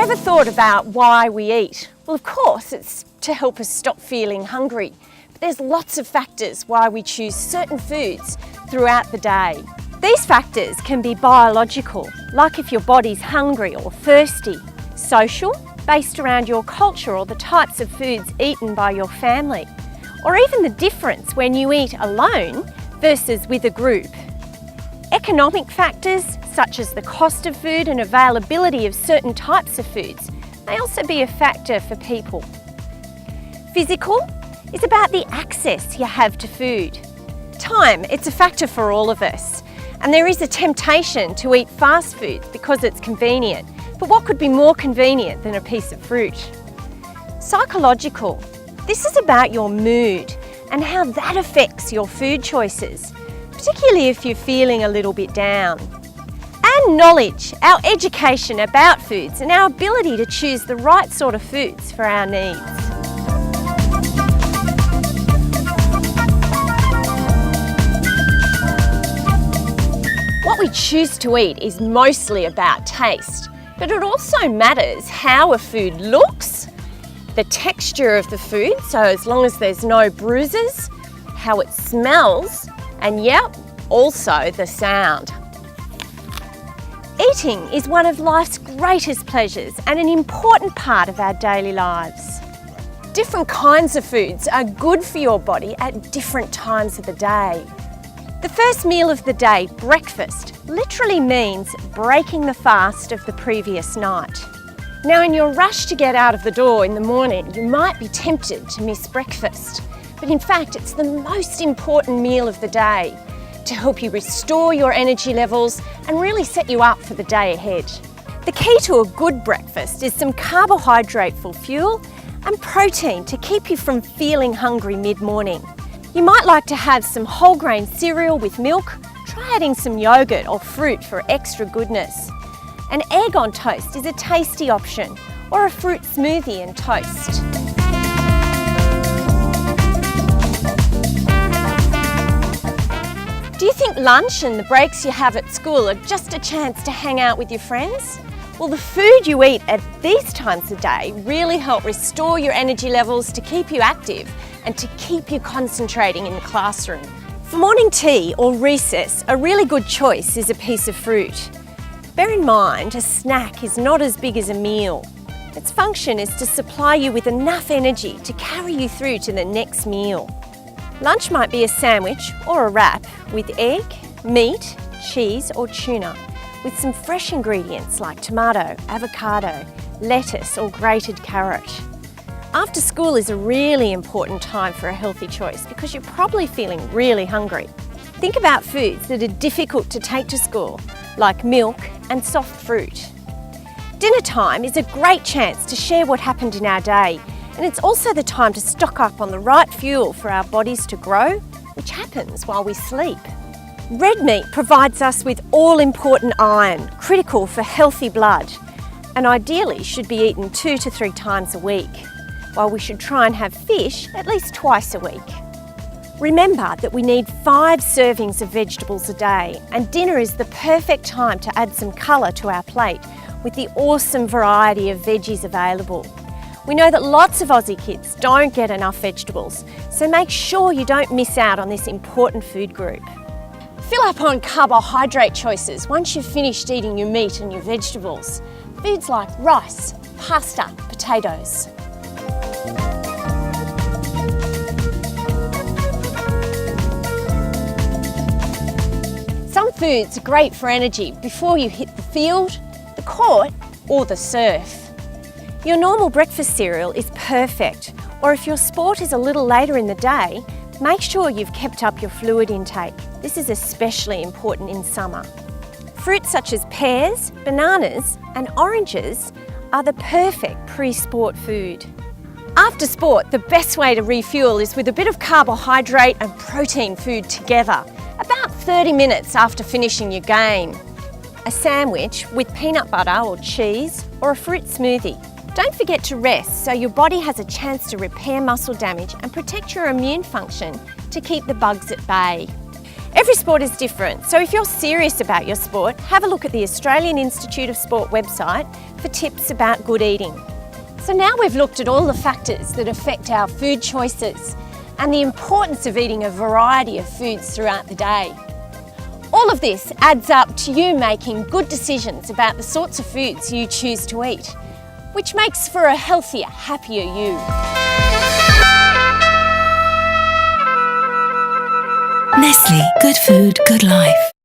Ever thought about why we eat? Well, of course, it's to help us stop feeling hungry. But there's lots of factors why we choose certain foods throughout the day. These factors can be biological, like if your body's hungry or thirsty. Social, based around your culture or the types of foods eaten by your family. Or even the difference when you eat alone versus with a group. Economic factors, such as the cost of food and availability of certain types of foods, may also be a factor for people. Physical is about the access you have to food. Time, it's a factor for all of us. And there is a temptation to eat fast food because it's convenient. But what could be more convenient than a piece of fruit? Psychological, this is about your mood and how that affects your food choices, particularly if you're feeling a little bit down. And knowledge, our education about foods and our ability to choose the right sort of foods for our needs. What we choose to eat is mostly about taste, but it also matters how a food looks, the texture of the food, so as long as there's no bruises, how it smells, and yep, also the sound. Eating is one of life's greatest pleasures and an important part of our daily lives. Different kinds of foods are good for your body at different times of the day. The first meal of the day, breakfast, literally means breaking the fast of the previous night. Now, in your rush to get out of the door in the morning, you might be tempted to miss breakfast. But in fact, it's the most important meal of the day to help you restore your energy levels and really set you up for the day ahead. The key to a good breakfast is some carbohydrate for fuel and protein to keep you from feeling hungry mid-morning. You might like to have some whole grain cereal with milk. Try adding some yogurt or fruit for extra goodness. An egg on toast is a tasty option, or a fruit smoothie and toast. Do you think lunch and the breaks you have at school are just a chance to hang out with your friends? Well, the food you eat at these times of day really help restore your energy levels to keep you active and to keep you concentrating in the classroom. For morning tea or recess, a really good choice is a piece of fruit. Bear in mind, a snack is not as big as a meal. Its function is to supply you with enough energy to carry you through to the next meal. Lunch might be a sandwich or a wrap with egg, meat, cheese or tuna, with some fresh ingredients like tomato, avocado, lettuce or grated carrot. After school is a really important time for a healthy choice because you're probably feeling really hungry. Think about foods that are difficult to take to school, like milk and soft fruit. Dinner time is a great chance to share what happened in our day, and it's also the time to stock up on the right fuel for our bodies to grow, which happens while we sleep. Red meat provides us with all-important iron, critical for healthy blood, and ideally should be eaten 2 to 3 times a week, while we should try and have fish at least twice a week. Remember that we need 5 servings of vegetables a day, and dinner is the perfect time to add some colour to our plate with the awesome variety of veggies available. We know that lots of Aussie kids don't get enough vegetables, so make sure you don't miss out on this important food group. Fill up on carbohydrate choices once you've finished eating your meat and your vegetables. Foods like rice, pasta, potatoes. Some foods are great for energy before you hit the field, the court or the surf. Your normal breakfast cereal is perfect, or if your sport is a little later in the day, make sure you've kept up your fluid intake. This is especially important in summer. Fruits such as pears, bananas and oranges are the perfect pre-sport food. After sport, the best way to refuel is with a bit of carbohydrate and protein food together, about 30 minutes after finishing your game. A sandwich with peanut butter or cheese, or a fruit smoothie. Don't forget to rest so your body has a chance to repair muscle damage and protect your immune function to keep the bugs at bay. Every sport is different, so if you're serious about your sport, have a look at the Australian Institute of Sport website for tips about good eating. So now we've looked at all the factors that affect our food choices and the importance of eating a variety of foods throughout the day. All of this adds up to you making good decisions about the sorts of foods you choose to eat, which makes for a healthier, happier you. Nestle, good food, good life.